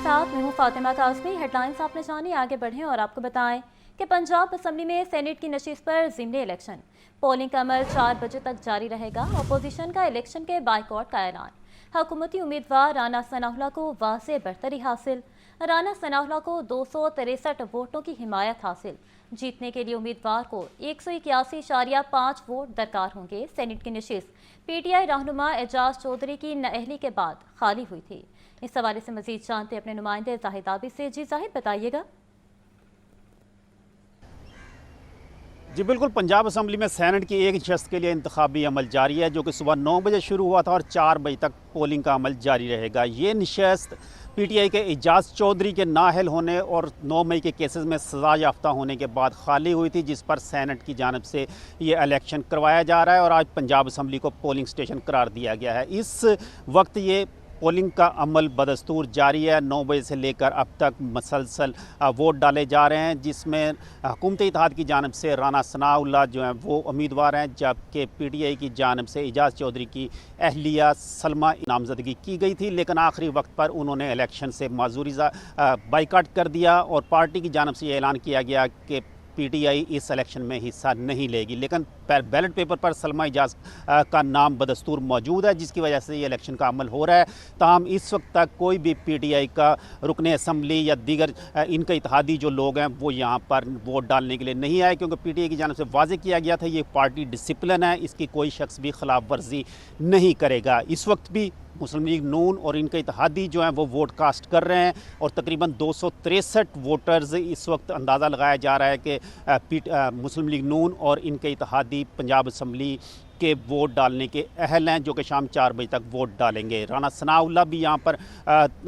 साथ मैं हूं फातिमा काज़मी। हेडलाइंस आपने जानी, आगे बढ़ें और आपको बताएं कि पंजाब असम्बली में सेनेट की नशिस्त पर ज़िमनी इलेक्शन। पोलिंग का अमल 4 बजे तक जारी रहेगा। अपोजिशन का इलेक्शन के बाइकआउट का ऐलान। हुकूमती उम्मीदवार राना सनाउल्लाह को वाज़ेह बढ़तरी हासिल। राना सनाउल्लाह को 263 वोटों की हिमायत हासिल। जीतने के लिए उम्मीदवार को 181.5 वोट दरकार होंगे। सेनेट की नशिस्त PTI रहनुमा एजाज चौधरी की नाअहली के बाद खाली हुई थी। इस हवाले से मजीद जानते अपने नुमाइंदे जाहिद आबिद से। जी जाहिद, बताइएगा। जी बिल्कुल, पंजाब असम्बली में सेनेट की एक नशस्त के लिए इंतखाबी अमल जारी है, जो कि सुबह 9 बजे शुरू हुआ था और 4 बजे तक पोलिंग का अमल जारी रहेगा। ये नशस्त PTI के एजाज चौधरी के नाअहल होने और 9 मई के केसेस में सज़ा याफ्ता होने के बाद खाली हुई थी, जिस पर सेनेट की जानिब से ये इलेक्शन करवाया जा रहा है और आज पंजाब असम्बली को पोलिंग स्टेशन करार दिया गया है। इस वक्त ये पोलिंग का अमल बदस्तूर जारी है। 9 बजे से लेकर अब तक मसलसल वोट डाले जा रहे हैं, जिसमें हुकूमती इत्तेहाद की जानिब से राना सनाउल्लाह जो हैं वो उम्मीदवार हैं, जबकि PTI की जानिब से एजाज चौधरी की अहलिया सलमा नामजदगी की गई थी, लेकिन आखिरी वक्त पर उन्होंने इलेक्शन से माजूरी बाइकाट कर दिया और पार्टी की जानिब से ये ऐलान किया गया कि PTI इस इलेक्शन में हिस्सा नहीं लेगी। लेकिन बैलेट पेपर पर सलमा एजाज का नाम बदस्तूर मौजूद है, जिसकी वजह से ये इलेक्शन का अमल हो रहा है। ताहम इस वक्त तक कोई भी PTI का रुकन असम्बली या दीगर इनके इत्तेहादी जो लोग हैं वो यहाँ पर वोट डालने के लिए नहीं आए, क्योंकि PTI की जानिब से वाज़ेह किया गया था ये पार्टी डिसिप्लिन है, इसकी कोई शख्स भी खिलाफ वर्जी नहीं करेगा। इस वक्त भी मुस्लिम लीग नून और इनके इत्तेहादी जो हैं वो वोट कास्ट कर रहे हैं और तकरीबन 263 वोटर्स इस वक्त अंदाज़ा लगाया जा रहा है कि मुस्लिम लीग नून और इनके इत्तेहादी पंजाब असम्बली के वोट डालने के अहल हैं, जो कि शाम 4 बजे तक वोट डालेंगे। राना सनाउल्लाह भी यहाँ पर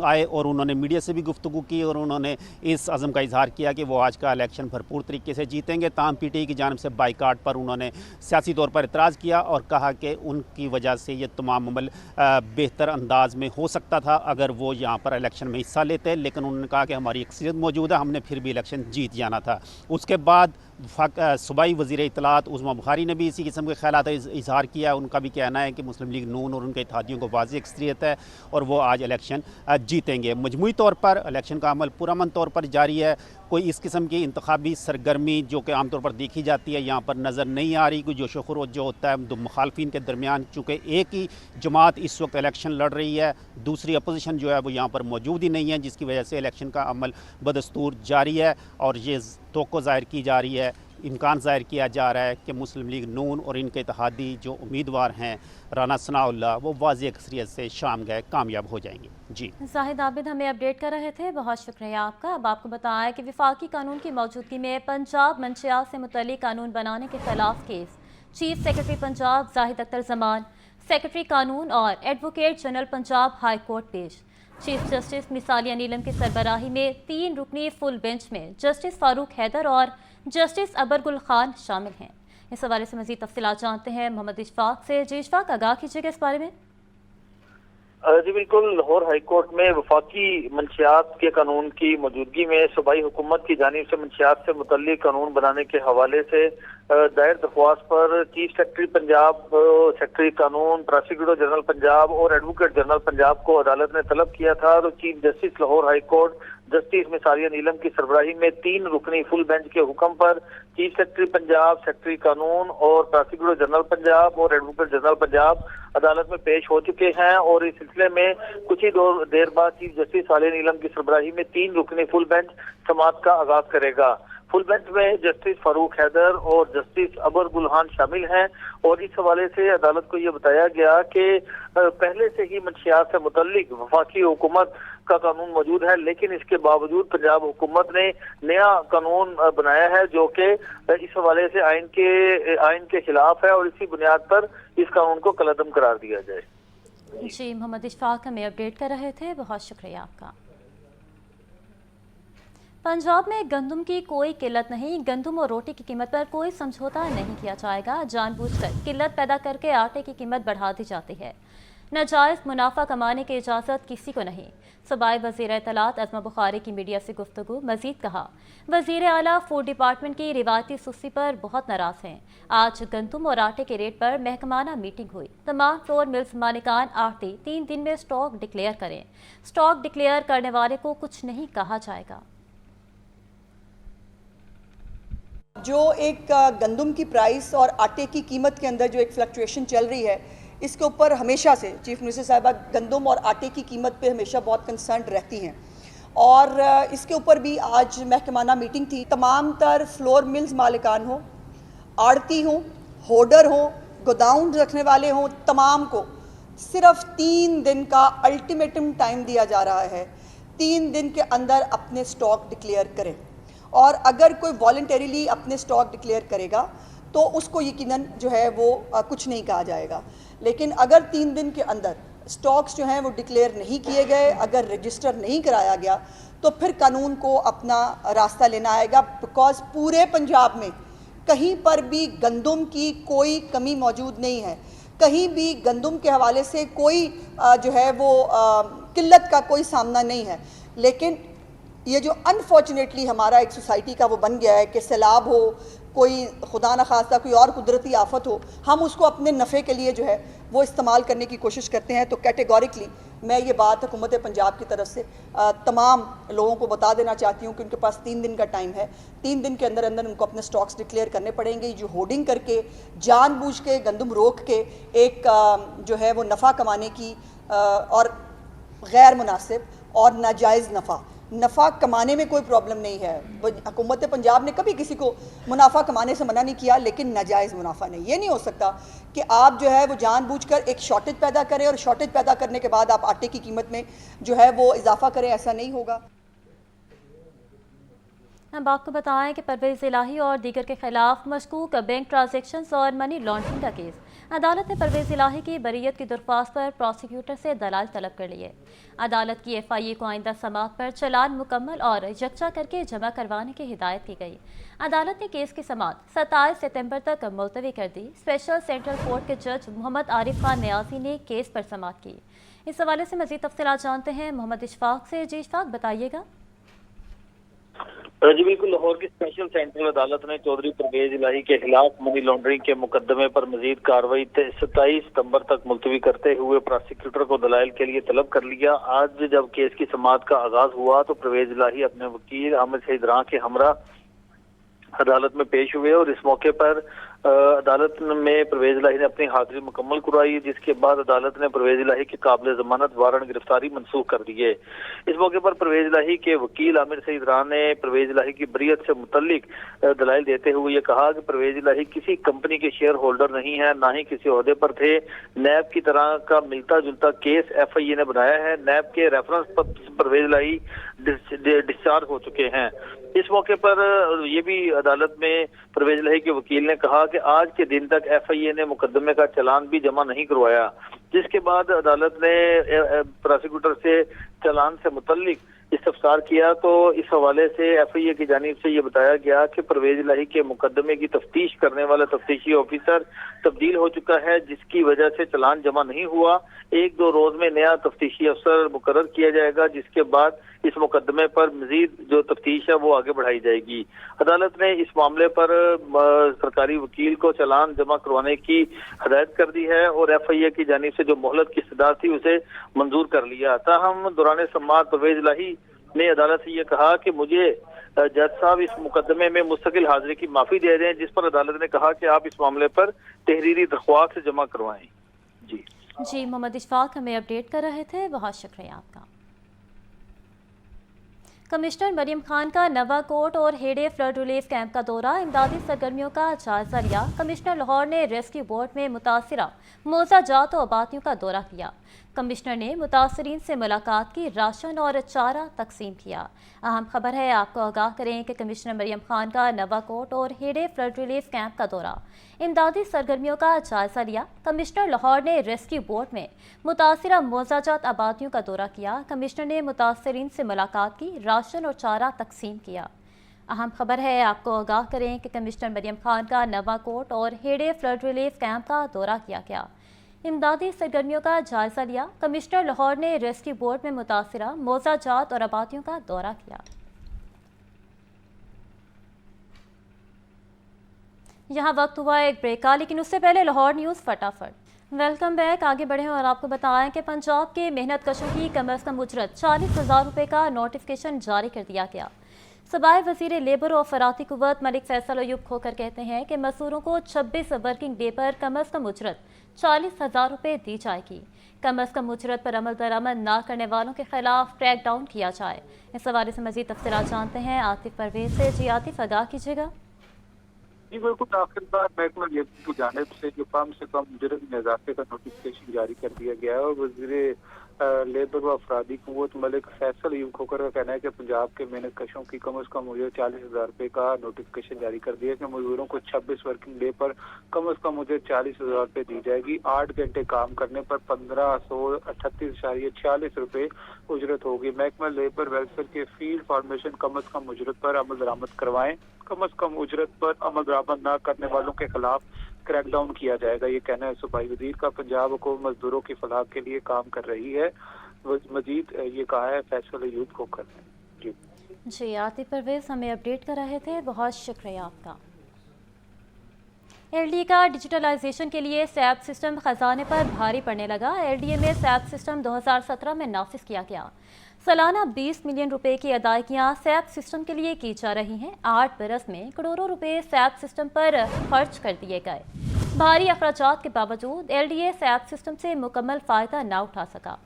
आए और उन्होंने मीडिया से भी गुफ्तगू की और उन्होंने इस अज़म का इजहार किया कि वो आज का इलेक्शन भरपूर तरीके से जीतेंगे। ताहम PTI की जानिब से बाइकाट पर उन्होंने सियासी तौर पर एतराज़ किया और कहा कि उनकी वजह से ये तमाम अमल बेहतर अंदाज में हो सकता था अगर वो यहाँ पर इलेक्शन में हिस्सा लेते, लेकिन उन्होंने कहा कि हमारी अक्सरियत मौजूद है, हमने फिर भी इलेक्शन जीत जाना था। उसके बाद सूबाई वज़ीर इत्तलात उस्मा बुखारी ने भी इसी किस्म के ख्यालात इजहार किया। उनका भी कहना है कि मुस्लिम लीग नून और उनके इत्तेहादियों को वाज़ेह अक्सरियत है और वो आज इलेक्शन जीतेंगे। मजमूई तौर पर इलेक्शन का अमल पुरअमन तौर पर जारी है। कोई इस किस्म की इंतखाबी सरगर्मी जो कि आमतौर पर देखी जाती है यहाँ पर नज़र नहीं आ रही। कोई जोश खरोश जो होता है दो मुखालफिन के दरमियान, चूँकि एक ही जमात इस वक्त इलेक्शन लड़ रही है, दूसरी अपोजिशन जो है वो यहाँ पर मौजूद ही नहीं है, जिसकी वजह से इलेक्शन का अमल बदस्तूर जारी है और ये तवक्को ज़ाहिर की जा रही है, इम्कान ज़ाहिर किया जा रहा है कि मुस्लिम लीग नून और इनके इत्तेहादी जो उम्मीदवार हैं राना सनाउल्लाह वो वाज़ेह अक्सरियत से शाम गए कामयाब हो जाएंगे। जी जाहिद आबिद हमें अपडेट कर रहे थे, बहुत शुक्रिया आपका। अब आपको बताया कि वफाकी कानून की मौजूदगी में पंजाब मंशियात से मुतल्लिक कानून बनाने के खिलाफ case. Chief secretary Punjab Zahid Akhtar Zaman, secretary कानून और advocate general Punjab high court पेश। चीफ जस्टिस मिसालिया नीलम की सरबराही में 3 रुकनी फुल बेंच में जस्टिस फारूक हैदर और जस्टिस अबरगुल खान शामिल हैं। इस हवाले से मज़ीद तफसीलात जानते हैं मोहम्मद इशफाक से। जी इशफाक, आगाह कीजिएगा इस बारे में। जी बिल्कुल, लाहौर हाई कोर्ट में वफाकी मंशियात के कानून की मौजूदगी में सूबाई हुकूमत की जानिब से मंशियात से मुतल्लिक कानून बनाने के हवाले से दायर दरख्वास्त पर चीफ सेक्रेटरी पंजाब, सेक्रेटरी कानून, प्रोसिक्यूटर जनरल पंजाब और एडवोकेट जनरल पंजाब को अदालत ने तलब किया था। तो chief justice Lahore high court justice मिसालिया नीलम की सरबराही में 3 रुकनी फुल बेंच के हुक्म पर चीफ सेक्रेटरी पंजाब, सेक्रेटरी कानून और प्रोसिक्यूटर जनरल पंजाब और एडवोकेट जनरल पंजाब अदालत में पेश हो चुके हैं और इस सिलसिले में कुछ ही देर बाद चीफ जस्टिस मिसालिया नीलम की सरबराही में 3 रुकनी फुल बेंच समाअत का आगाज करेगा। फुल बेंच में जस्टिस फारूक हैदर और जस्टिस अबर गुलहान शामिल हैं और इस हवाले से अदालत को यह बताया गया कि पहले से ही मंशियात से मुतल्लिक वफाकी हुकूमत का कानून मौजूद है, लेकिन इसके बावजूद पंजाब हुकूमत ने नया कानून बनाया है जो कि इस हवाले से आइन के खिलाफ है और इसी बुनियाद पर इस कानून को कलअदम करार दिया जाए। जी मोहम्मद इशफाक हमें अपडेट कर रहे थे, बहुत शुक्रिया आपका। पंजाब में गंदम की कोई किल्लत नहीं, गंदम और रोटी की कीमत पर कोई समझौता नहीं किया जाएगा। जानबूझकर किल्लत पैदा करके आटे की कीमत बढ़ा दी जाती है। नाजायज़ मुनाफा कमाने की इजाज़त किसी को नहीं। सूबाई वज़ीर इत्तलात अज़मा बुखारी की मीडिया से गुफ्तगू। मज़ीद कहा, वज़ीर आला फूड डिपार्टमेंट की रिवायती सुस्ती पर बहुत नाराज़ हैं। आज गंदम और आटे के रेट पर महकमाना मीटिंग हुई। तमाम फ्लोर मिल्स मालिकान आढ़ती 3 दिन में स्टॉक डिक्लेयर करें। स्टॉक डिक्लेयर करने वाले को कुछ नहीं कहा जाएगा। जो एक गंदम की प्राइस और आटे की कीमत के अंदर जो एक फ्लक्चुएशन चल रही है, इसके ऊपर हमेशा से चीफ मिनिस्टर साहिबा गंदम और आटे की कीमत पे हमेशा बहुत कंसर्न रहती हैं और इसके ऊपर भी आज महकमाना मीटिंग थी। तमाम तर फ्लोर मिल्स मालिकान हो, आड़ती हों, होल्डर हों, गोदाउन रखने वाले हों, तमाम को सिर्फ 3 दिन का अल्टीमेटम टाइम दिया जा रहा है। 3 दिन के अंदर अपने स्टॉक डिक्लेयर करें और अगर कोई वॉलंटरीली अपने स्टॉक डिक्लेयर करेगा तो उसको यकीनन जो है वो कुछ नहीं कहा जाएगा। लेकिन अगर 3 दिन के अंदर स्टॉक्स जो हैं वो डिक्लेयर नहीं किए गए, अगर रजिस्टर नहीं कराया गया, तो फिर कानून को अपना रास्ता लेना आएगा। बिकॉज पूरे पंजाब में कहीं पर भी गंदम की कोई कमी मौजूद नहीं है, कहीं भी गंदम के हवाले से कोई जो है वो किल्लत का कोई सामना नहीं है। लेकिन ये जो अनफॉर्चुनेटली हमारा एक सोसाइटी का वो बन गया है कि सैलाब हो, कोई खुदा न खास्ता कोई और कुदरती आफत हो, हम उसको अपने नफ़े के लिए जो है वो इस्तेमाल करने की कोशिश करते हैं। तो कैटेगोरिकली मैं ये बात हुकूमत पंजाब की तरफ से तमाम लोगों को बता देना चाहती हूँ कि उनके पास 3 दिन का टाइम है। 3 दिन के अंदर अंदर उनको अपने स्टॉक्स डिक्लेयर करने पड़ेंगे। जो होर्डिंग करके जानबूझ के गंदम रोक के एक जो है वो नफ़ा कमाने की और गैर मुनासिब और नाजायज़ नफ़ा कमाने में कोई प्रॉब्लम नहीं है। हुकूमत पंजाब ने कभी किसी को मुनाफा कमाने से मना नहीं किया, लेकिन नाजायज़ मुनाफा नहीं। ये नहीं हो सकता कि आप जो है वो जानबूझकर एक शॉर्टेज पैदा करें और शॉर्टेज पैदा करने के बाद आप आटे की कीमत में जो है वो इजाफा करें, ऐसा नहीं होगा। हम आपको बताएं कि परवेज़ इलाही और दीगर के खिलाफ मशकूक बैंक ट्रांजैक्शंस और मनी लॉन्ड्रिंग का केस। अदालत ने परवेज़ इलाही की बरीयत की दरख्वास्त पर प्रोसिक्यूटर से दलाल तलब कर लिए। अदालत की FIA को आइंदा समाअत पर चलान मुकम्मल और यकजा करके जमा करवाने की हिदायत की गई। अदालत ने केस की समाअत 27 सितंबर तक मुलतवी कर दी। स्पेशल सेंट्रल कोर्ट के जज मोहम्मद आरिफ खान न्याजी ने केस पर समाअत की। इस हवाले से मज़ीद तफसीलात जानते हैं मोहम्मद इशफाक से। जी इशफाक, बताइएगा। जी बिल्कुल, लाहौर की स्पेशल सेंट्रल अदालत ने चौधरी परवेज इलाही के खिलाफ मनी लॉन्ड्रिंग के मुकदमे पर मजीद कार्रवाई 27 सितंबर तक मुलतवी करते हुए प्रोसिक्यूटर को दलाइल के लिए तलब कर लिया। आज जब केस की समाअत का आगाज हुआ तो परवेज इलाही अपने वकील आमिर सईद रां के हमरा अदालत में पेश हुए और इस मौके पर अदालत में परवेज इलाही ने अपनी हाजिरी मुकम्मल करवाई, जिसके बाद अदालत ने परवेज इलाही के काबिल जमानत वारंट गिरफ्तारी मनसूख कर दिए। इस मौके पर परवेज इलाही के वकील आमिर सईद रां ने परवेज इलाही की बरीयत से मुतल्लिक दलाइल देते हुए ये कहा कि परवेज इलाही किसी कंपनी के शेयर होल्डर नहीं है, ना ही किसी ओहदे पर थे। नैब की तरह का मिलता जुलता केस FIA ने बनाया है। नैब के रेफरेंस पर परवेज इलाही डिस्चार्ज हो चुके हैं। इस मौके पर ये भी अदालत में परवेज इलाही के वकील ने कहा कि आज के दिन तक FIA ने मुकदमे का चालान भी जमा नहीं करवाया, जिसके बाद अदालत ने प्रोसिक्यूटर से चालान से मुतल्लिक इस्तफसार किया। तो इस हवाले से FIA की जानिब से ये बताया गया कि परवेज इलाही के मुकदमे की तफ्तीश करने वाला तफ्तीशी ऑफिसर तब्दील हो चुका है, जिसकी वजह से चालान जमा नहीं हुआ। 1-2 रोज में नया तफ्तीशी अफसर मुकर्रर किया जाएगा, जिसके बाद इस मुकदमे पर मजीद जो तफ्तीश है वो आगे बढ़ाई जाएगी। अदालत ने इस मामले पर सरकारी वकील को चालान जमा करवाने की हदायत कर दी है और FIA की जानिब से जो मोहलत की इस्तदा थी उसे मंजूर कर लिया। ताहम दौरान समाअत परवेज इलाही ने अदालत से ये कहा कि मुझे जज साहब इस मुकदमे में मुस्तकिल हाजिरी की माफी दे दें, जिस पर अदालत ने कहा कि आप इस मामले पर तहरीरी दरख्वास्त जमा करवाएं। जी मोहम्मद इशफाक हमें अपडेट कर रहे थे, बहुत शुक्रिया आपका। कमिश्नर मरियम खान का नवा कोट और हेडे फ्लड रिलीफ कैंप का दौरा। इमदादी सरगर्मियों का जायजा लिया। कमिश्नर लाहौर ने रेस्क्यू बोट में मुतासिरा मौजा जात और आबादियों का दौरा किया। कमिश्नर ने मुतासरीन से मुलाकात की, राशन और चारा तकसीम किया। अहम खबर है, आपको आगाह करें कि कमिश्नर मरियम खान का नवाकोट और हेडे फ्लड रिलीफ कैंप का दौरा। इमदादी सरगर्मियों का जायजा लिया। कमिश्नर लाहौर ने रेस्क्यू बोट में मुतासिरा मौजाजात आबादियों का दौरा किया। कमिश्नर ने मुतासरीन से मुलाकात की, राशन और चारा तकसीम किया। अहम खबर है, आपको आगाह करें कि कमिश्नर मरियम खान का नवाकोट और हेडे फ्लड रिलीफ कैंप का दौरा किया गया। इमदादी सरगर्मियों का जायजा लिया। कमिश्नर लाहौर ने रेस्क्यू बोर्ड में मुतासरा मौजा जात और आबादियों का दौरा किया। यहाँ वक्त हुआ एक ब्रेक का, लेकिन उससे पहले लाहौर न्यूज़ फटाफट। Welcome back. आगे बढ़ें और आपको बताएं कि पंजाब के मेहनत कशों की कम अज़ कम उजरत 40,000 रुपये का नोटिफिकेशन जारी कर दिया गया। सूबाई वज़ीर लेबर और फ़राती कुव्वत मलिक फैसल अयूब खोकर कहते हैं कि मज़दूरों को 26 वर्किंग डे पर कम अज़ कम उजरत 40,000 रुपये दी जाएगी। कम अज़ कम उजरत पर अमल दरामद ना करने वालों के खिलाफ क्रैक डाउन किया जाए। इस हवाले से मज़ीद तफसीलात जानते हैं आतिफ परवेज से। जी आतिफ, आगाह कीजिएगा। जी बिल्कुल, आखिरकार महकमा लेबर की जानिब से जो कम से कम उजरत में इजाफे का नोटिफिकेशन जारी कर दिया गया है और वज़ीर लेबर व अफरादी कुव्वत मलिक फैसल अयूब खोकर का कहना है कि पंजाब के मेहनत कशों की कम अज़ कम उजरत 40,000 रुपये का नोटिफिकेशन जारी कर दिया है कि मजदूरों को 26 वर्किंग डे पर कम अज़ कम उजरत 40,000 रुपये दी जाएगी। 8 घंटे काम करने पर 1538.46 रुपये उजरत होगी। महकमा लेबर वेलफेयर के फील्ड फॉर्मेशन कम अज़ कम उजरत पर अमल दरामद करवाएं। कम अज़ कम उजरत पर अमल दरामद न करने वालों के खिलाफ क्रैक डाउन किया जाएगा। ये कहना है सूबाई वजीर का। पंजाब हुकूमत मजदूरों की फलाह के लिए काम कर रही है। मजीद ये कहा है फैसल अयूब खोकर ने। जी आतिफ परवेज हमें अपडेट कर रहे थे, बहुत शुक्रिया आपका। एलडीए का डिजिटलाइजेशन के लिए सैप सिस्टम खजाने पर भारी पड़ने लगा। एलडीए में सैप सिस्टम 2017 में नाफिज किया गया। सालाना 20 मिलियन रुपए की अदायगियां सैप सिस्टम के लिए की जा रही हैं। 8 बरस में करोड़ों रुपए सैप सिस्टम पर खर्च कर दिए गए। भारी अखराजात के बावजूद एलडीए सैप सिस्टम से मुकम्मल फ़ायदा ना उठा सका।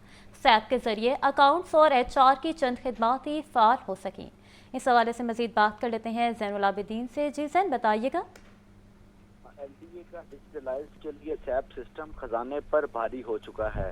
सैप के जरिए अकाउंट्स और एचआर की चंद खिदमात ही फार हो सकें। इस हवाले से मजीद बात कर लेते हैं ज़ैनुल आबिदीन से। जी ज़ैन, बताइएगा। एलडीए का डिजिटलाइज के लिए सैप सिस्टम खजाने पर भारी हो चुका है।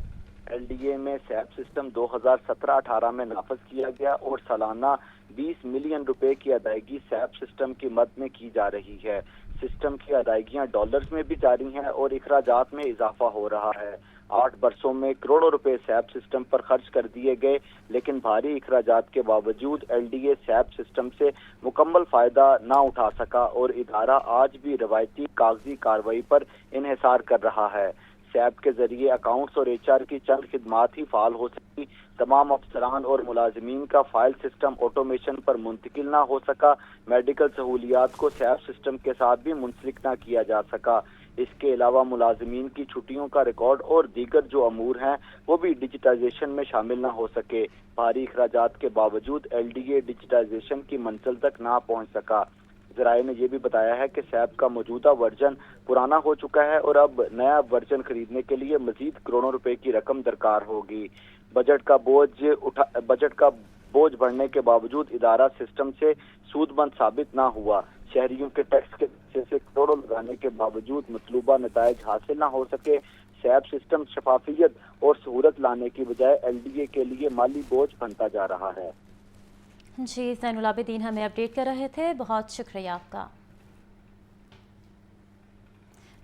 एलडीए में सैप सिस्टम 2017-18 में नाफज किया गया और सालाना 20 मिलियन रुपए की अदायगी सैप सिस्टम की मद में की जा रही है। सिस्टम की अदायगियां डॉलर्स में भी जारी हैं और इखराजात में इजाफा हो रहा है। 8 बरसों में करोड़ों रुपए सैप सिस्टम पर खर्च कर दिए गए, लेकिन भारी इखराजात के बावजूद एलडीए सैप सिस्टम से मुकम्मल फायदा ना उठा सका और इदारा आज भी रवायती कागजी कार्रवाई पर इन्हिसार कर रहा है। सैप के जरिए अकाउंट्स और एचआर की चंद खिदमात ही फाल हो सकी। तमाम अफसरान और मुलाजिमीन का फाइल सिस्टम ऑटोमेशन पर मुंतकिल ना हो सका। मेडिकल सहूलियात को सैप सिस्टम के साथ भी मुंसलिक ना किया जा सका। इसके अलावा मुलाजिमीन की छुट्टियों का रिकॉर्ड और दीगर जो अमूर हैं वो भी डिजिटाइजेशन में शामिल ना हो सके। भारी अखराजात के बावजूद एलडीए डिजिटाइजेशन की मंजिल तक ना पहुंच सका। ज़राए ने यह भी बताया है कि सैप का मौजूदा वर्जन पुराना हो चुका है और अब नया वर्जन खरीदने के लिए मजीद करोड़ों रुपए की रकम दरकार होगी। बजट का बोझ बढ़ने के बावजूद इदारा सिस्टम से सूदमंद साबित ना हुआ। शहरियों के टैक्स के पैसे से करोड़ों लगाने के बावजूद मतलूबा नतायज हासिल ना हो सके। सैप सिस्टम शफाफियत और सहूलत लाने की बजाय एलडीए के लिए माली बोझ बनता जा रहा है। जी ज़ैनुल आबिदीन हमें अपडेट कर रहे थे, बहुत शुक्रिया आपका।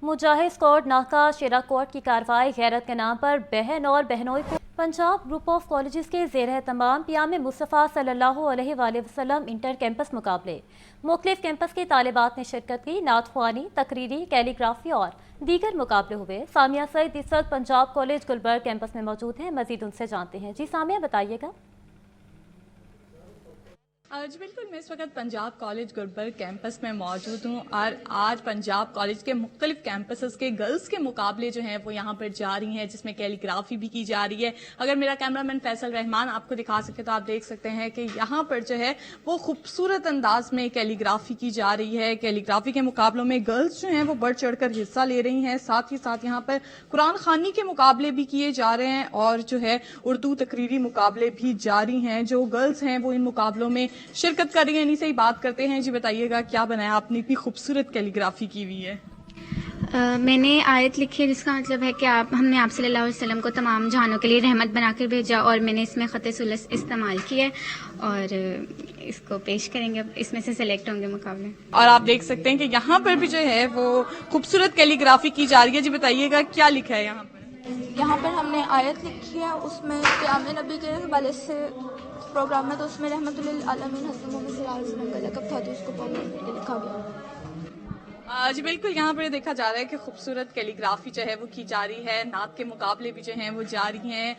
मुजाहिद स्क्वाड नाका शेरा कोट की कार्रवाई गैरत के नाम पर बहन और बहनोई को पंजाब ग्रुप ऑफ कॉलेजेस के ज़ेर तमाम पियाम मुस्तफ़ा सल्लल्लाहु अलैहि वसल्लम इंटर कैंपस मुकाबले। मुख्तलिफ कैंपस के तालिबात ने शिरकत की। नात ख्वानी, तकरीरी, कैलीग्राफी और दीगर मुकाबले हुए। सामिया सईद इस वक्त पंजाब कॉलेज गुलबर्ग कैंपस में मौजूद हैं। मजीद उनसे जानते हैं। जी सामिया, बताइएगा। जी बिल्कुल, मैं इस वक्त पंजाब कॉलेज गुलबर्ग कैंपस में मौजूद हूँ और आज पंजाब कॉलेज के मुख्तलिफ कैंपसेस के गर्ल्स के मुकाबले जो हैं वो यहाँ पर जारी हैं, जिसमें कैलीग्राफी भी की जा रही है। अगर मेरा कैमरामैन फैसल रहमान आपको दिखा सके तो आप देख सकते हैं कि यहाँ पर जो है वो खूबसूरत अंदाज में कैलीग्राफी की जा रही है। कैलीग्राफी के मुकाबलों में गर्ल्स जो हैं वो बढ़ चढ़ कर हिस्सा ले रही हैं। साथ ही साथ यहाँ पर कुरान खानी के मुकाबले भी किए जा रहे हैं और जो है उर्दू तकरीरी मुकाबले भी जारी हैं। जो गर्ल्स हैं वो इन मुकाबलों में शिरकत कर रही है। इन्हीं से ही बात करते हैं। जी बताइएगा, क्या बनाया आपने, इतनी खूबसूरत कैलीग्राफी की हुई है? मैंने आयत लिखी है जिसका मतलब है कि हमने आप सल्लल्लाहु अलैहि वसल्लम को तमाम जहानों के लिए रहमत बनाकर भेजा और मैंने इसमें ख़त सुलस इस्तेमाल किया और इसको पेश करेंगे। अब इसमें से सिलेक्ट होंगे मुकाबले। और आप देख सकते हैं कि यहाँ पर भी जो है वो खूबसूरत कैलीग्राफी की जा रही है। जी बताइएगा, क्या लिखा है यहाँ पर? यहाँ पर हमने आयत लिखी है, उसमें क़याम नबी के हवाले से प्रोग्राम है, तो उसमें रहमतुल लिल आलमीन हज़रत मोहम्मद सल्लल्लाहु अलैहि वसल्लम का लक़ब था, तो उसको पढ़ने के लिए लिखा गया। जी बिल्कुल, यहाँ पर देखा जा रहा है कि खूबसूरत कैलीग्राफी जो है वो की जा रही है, नात के मुकाबले भी जो हैं वो जारी हैं,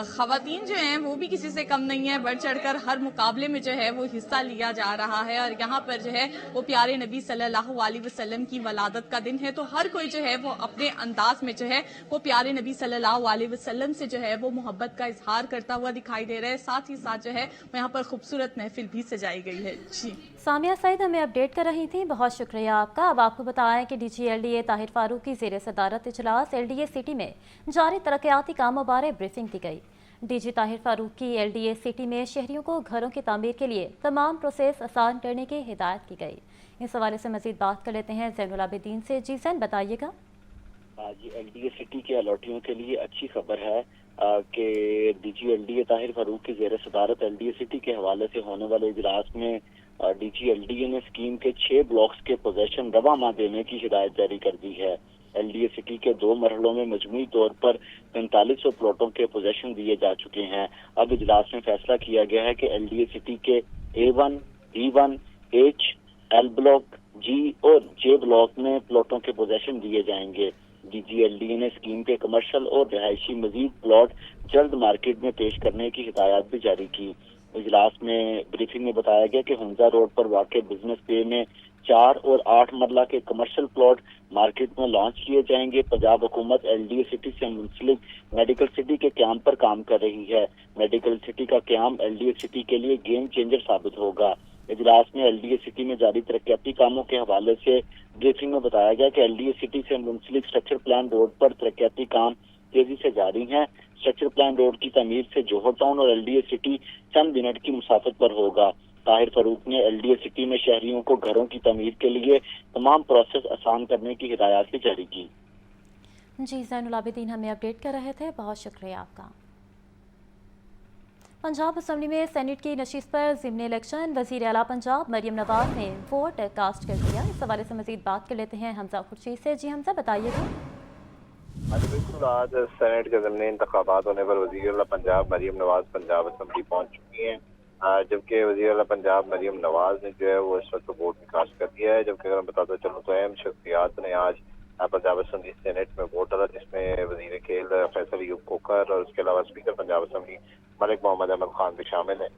ख़वातीन जो हैं वो भी किसी से कम नहीं है, बढ़ चढ़कर हर मुकाबले में जो है वो हिस्सा लिया जा रहा है। और यहाँ पर जो है वो प्यारे नबी सल्लल्लाहु अलैहि वसल्लम की वलादत का दिन है, तो हर कोई जो है वो अपने अंदाज में जो है वो प्यारे नबी सल्लल्लाहु अलैहि वसल्लम से जो है वो मोहब्बत का इजहार करता हुआ दिखाई दे रहा है। साथ ही साथ जो है यहाँ पर खूबसूरत महफिल भी सजाई गई है। जी सामिया सईद हमें अपडेट कर रही थी, बहुत शुक्रिया आपका। अब आपको बताएं कि डीजी LDA ताहिर फारूक की ज़ेर सदारत इजलास LDA सिटी में जारी तरक्याती कामों बारे ब्रीफिंग दी गई। डीजी ताहिर फारूक की LDA सिटी में शहरियों को घरों की तामीर के लिए तमाम प्रोसेस आसान करने की हिदायत की गई। इस हवाले से मजीद बात कर लेते हैं ज़ैनुल आबिदीन से। जी ज़ैन, बताइएगा। जी LDA सिटी के अलॉटियों के लिए अच्छी खबर है कि डीजी LDA ताहिर फारूक की ज़ेर सदारत LDA सिटी के हवाले से होने वाले इजलास में डीजी LDA ने स्कीम के 6 ब्लॉक्स के पोजेशन रवा माह देने की हिदायत जारी कर दी है। LDA सिटी के 2 मरहलों में मजमूई तौर पर 4500 प्लॉटों के पोजेशन दिए जा चुके हैं। अब इजलास में फैसला किया गया है कि LDA सिटी के A1, B1, H, L block, G और J ब्लॉक में प्लॉटों के पोजेशन दिए जाएंगे। डीजी LDA ने स्कीम के कमर्शियल और रिहायशी मजीद प्लॉट जल्द मार्केट में पेश करने की हिदायत भी जारी की। इजलास में ब्रीफिंग में बताया गया कि हुंजा रोड पर वाक़ बिजनेस पे में 4 और 8 मरला के कमर्शियल प्लॉट मार्केट में लॉन्च किए जाएंगे। पंजाब हुकूमत LDA सिटी से मुंसलिक मेडिकल सिटी के क्याम पर काम कर रही है। मेडिकल सिटी का क्याम LDA सिटी के लिए गेम चेंजर साबित होगा। इजलास में LDA सिटी में जारी तरक्याती कामों के हवाले से ब्रीफिंग में बताया गया कि LDA सिटी से मुंसलिक स्ट्रक्चर प्लान रोड पर तरक्याती काम तेजी से जारी हैं। स्ट्रक्चर प्लान रोड की तमीर से जोहर टाउन और LDA सिटी चंद मिनट की मुसाफत पर होगा। ताहिर फारूक ने LDA सिटी में शहरियों को घरों की तमीर के लिए तमाम प्रोसेस आसान करने की हिदायत भी जारी की। जी ज़ैनुल आबिदीन हमें अपडेट कर रहे थे, बहुत शुक्रिया आपका। पंजाब असम्बली में सेनेट की नशिस्त पर ज़िम्नी इलेक्शन, वज़ीर आला पंजाब मरियम नवाज ने वोट कास्ट कर दिया। इस हवाले से मजीद बात कर लेते हैं हमजा खुर्शीद से। जी हमजा, बताइएगा। बिल्कुल, आज सेनेट के ज़िमनी इंतखाबात होने पर वज़ीर आला पंजाब मरियम नवाज पंजाब असम्बली पहुंच चुकी हैं, जबकि वज़ीर आला पंजाब मरियम नवाज ने जो है वो इस वक्त वोट कास्ट कर दिया है। जबकि अगर मैं बताता चलूँ तो अहम शख्सियात ने आज पंजाब असम्बली सेनेट में वोट डाला, जिसमें वज़ीर खेल फैसल अयूब खोखर और उसके अलावा स्पीकर पंजाब असम्बली मलिक मोहम्मद अहमद खान भी शामिल हैं।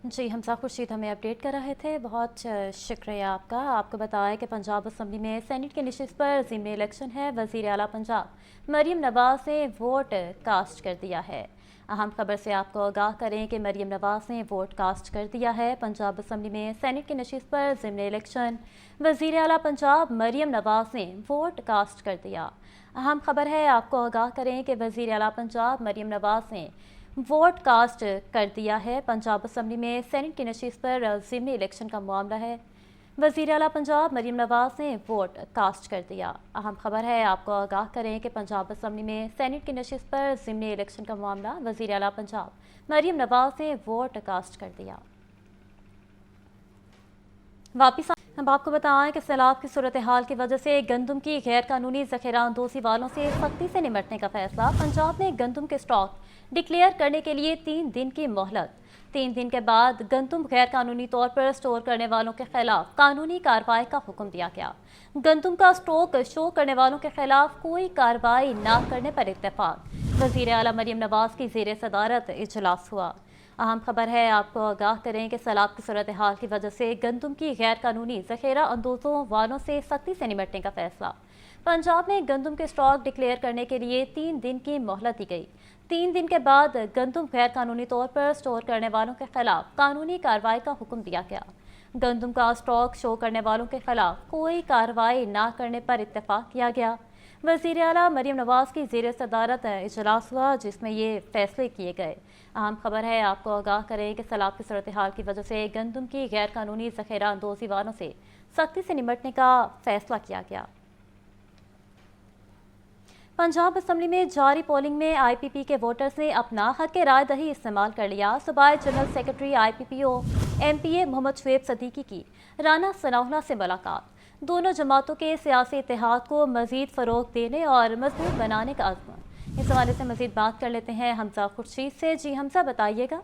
जी हमजा खुर्शीद हमें अपडेट कर रहे थे, बहुत शुक्रिया आपका। आपको बताया कि पंजाब असम्बली में सेनेट की नशिस्त पर ज़िमनी इलेक्शन है। वज़ीर आला पंजाब मरियम नवाज ने वोट कास्ट कर दिया है। अहम खबर से आपको आगाह करें कि मरियम नवाज ने वोट कास्ट कर दिया है। पंजाब असम्बली में सेनेट की नशिस्त पर ज़िमनी इलेक्शन, वज़ीर आला पंजाब मरियम नवाज ने वोट कास्ट कर दिया। अहम खबर है आपको आगाह करें कि वज़ीर आला पंजाब मरियम नवाज ने वोट कास्ट कर दिया है। पंजाब असम्बली में सेनेट की नशिस्त पर ज़िमनी इलेक्शन का मामला है। वज़ीर आला पंजाब मरियम नवाज ने वोट कास्ट कर दिया। अहम खबर है आपको आगाह करें कि पंजाब असम्बली में सेनेट की नशिस्त पर ज़िमनी इलेक्शन का मामला, वज़ीर आला पंजाब मरियम नवाज ने वोट कास्ट कर दिया। वापिस हम आपको बताएं कि सैलाब की सूरत हाल की वजह से गंदम की गैर कानूनी ज़ख़ीरा अंदोज़ी वालों से सख्ती से निपटने का फैसला। पंजाब ने गंदम के स्टॉक डिक्लेयर करने के लिए 3 दिन की मोहलत। 3 दिन के बाद गंदम गैर कानूनी तौर पर स्टोर करने वालों के खिलाफ कानूनी कार्रवाई का हुक्म दिया गया। गंदम का स्टॉक शो करने वालों के खिलाफ कोई कार्रवाई न करने पर इत्तेफाक। वज़ीर आला मरियम नवाज की ज़ेर सदारत इजलास हुआ। अहम खबर है आपको आगाह करें कि सैलाब की सूरत हाल की वजह से गंदम की गैर कानूनी ज़ख़ीरा अंदोज़ों वालों से सख्ती से निपटने का फैसला। पंजाब में गंदम के स्टॉक डिक्लेयर करने के लिए 3 दिन की मोहलत दी गई। 3 दिन के बाद गंदम गैर कानूनी तौर पर स्टोर करने वालों के खिलाफ कानूनी कार्रवाई का हुक्म दिया गया। गंदम का स्टॉक शो करने वालों के खिलाफ कोई कार्रवाई न करने पर इत्तेफाक किया गया। वज़ीर आला मरियम नवाज की ज़ेर सदारत इजलास हुआ, जिसमें ये फैसले किए गए। अहम खबर है आपको आगाह करें कि सैलाब की सूरत हाल की वजह से गंदम की गैर कानूनी ज़ख़ीरा अंदोज़ी वालों से सख्ती से निपटने का फैसला किया गया। पंजाब असम्बली में जारी पोलिंग में IPP के वोटर्स ने अपना हक राय दही इस्तेमाल कर लिया। सूबाई general secretary IPPO MPA Mohammad Shoaib Siddiqui की राना सनाउल्लाह से मुलाकात। दोनों जमातों के सियासी इत्तेहाद को मज़ीद फ़रोग़ देने और मजबूत बनाने का अज़्म। इस हवाले से मज़ीद बात कर लेते हैं हमजा खुर्शीद से। जी हमजा, बताइएगा।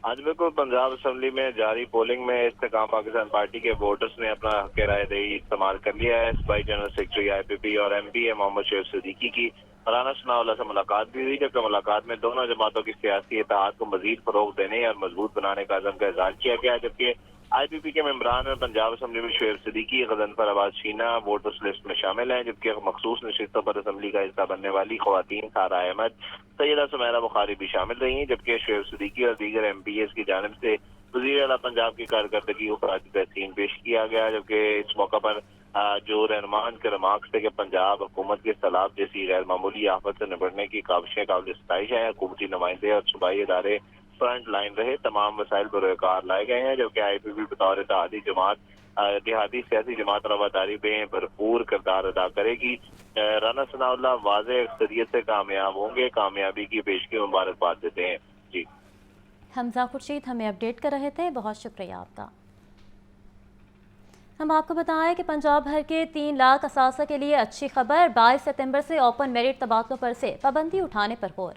آج بالکل پنجاب اسمبلی میں جاری پولنگ میں استحکام پاکستان پارٹی کے ووٹرز نے اپنا حق رائے دہی استعمال کر لیا ہے۔ صوبائی جنرل سیکرٹری IPP اور MP محمد شعیب صدیقی کی رانا ثناء اللہ سے ملاقات بھی ہوئی، جبکہ ملاقات میں دونوں جماعتوں کی سیاسی اتحاد کو مزید فروغ دینے اور مضبوط بنانے کا عزم کا اظہار کیا گیا، جبکہ IPP کے ممبران پنجاب اسمبلی میں شعیب صدیقی، غضنفر عباس شینا ووٹرز لسٹ میں شامل ہیں، جبکہ مخصوص نشستوں پر اسمبلی کا حصہ بننے والی خواتین سارہ احمد، سیدہ سمیرہ بخاری بھی شامل رہی ہیں، جبکہ شعیب صدیقی اور دیگر MPs کی جانب سے وزیر اعلیٰ پنجاب کی کارکردگی کو خراج تحسین پیش کیا گیا، جبکہ اس موقع پر جو رہنمان کے ریمارکس تھے کہ پنجاب حکومت کے سیلاب جیسی غیر معمولی آفت سے نپٹنے کی کاوشیں قابل ستائش ہیں، حکومتی نمائندے اور صوبائی ادارے فرنٹ لائن رہے، تمام وسائل بروئے کار لائے گئے ہیں، جبکہ IPP بطور اتحادی جماعت دیہاتی سیاسی جماعت رواداری میں بھرپور کردار ادا کرے گی۔ رانا ثناء اللہ واضح اکثریت سے کامیاب ہوں گے، کامیابی کی پیشگی مبارکباد دیتے ہیں۔ جی حمزہ خورشید ہمیں اپڈیٹ کر رہے تھے، بہت شکریہ آپ کا۔ ہم آپ کو بتائیں کہ پنجاب بھر کے 3 لاکھ اساتذہ کے لیے اچھی خبر، 22 ستمبر سے اوپن میرٹ تبادلوں پر سے پابندی اٹھانے پر غور۔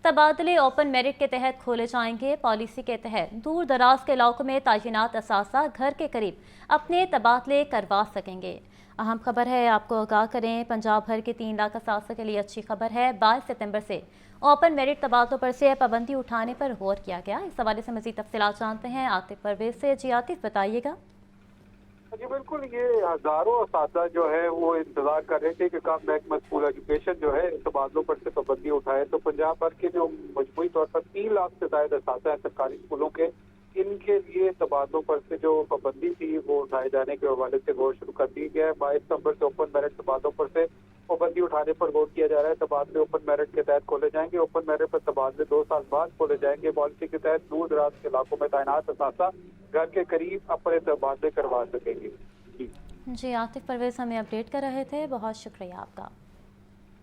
تبادلے اوپن میرٹ کے تحت کھولے جائیں گے۔ پالیسی کے تحت دور دراز کے علاقوں میں تعینات اساتذہ گھر کے قریب اپنے تبادلے کروا سکیں گے۔ اہم خبر ہے، آپ کو آگاہ کریں، پنجاب بھر کے 3 لاکھ اساتذہ کے لیے اچھی خبر ہے، 22 ستمبر سے اوپن میرٹ تبادلوں پر سے پابندی اٹھانے پر غور کیا گیا۔ اس حوالے سے مزید تفصیلات جانتے ہیں عاطف پرویز سے۔ جی عاطف، بتائیے گا۔ جی بالکل، یہ ہزاروں اساتذہ جو ہے وہ انتظار کر رہے تھے کہ کب محکمہ اسکول ایجوکیشن جو ہے تبادلوں پر سے پابندی اٹھائے، تو پنجاب بھر کے جو مجموعی طور پر 3 لاکھ سے زائد اساتذہ ہیں سرکاری اسکولوں کے، ان کے لیے تبادلوں پر سے جو پابندی تھی وہ اٹھائے جانے کے حوالے سے غور شروع کر دی گیا ہے۔ 22 ستمبر سے اوپن میرٹ تبادلوں پر سے پابندی اٹھانے پر غور کیا جا رہا ہے۔ تبادلے اوپن میرٹ کے تحت کھولے جائیں گے۔ اوپن میرٹ پر تبادلے 2 سال بعد کھولے جائیں گے۔ پالیسی کے تحت دور دراز کے علاقوں میں تعینات اساتذہ گھر کے قریب اپنے تبادلے کروا سکیں گے۔ جی عاطف پرویز ہمیں اپڈیٹ کر رہے تھے، بہت شکریہ آپ کا۔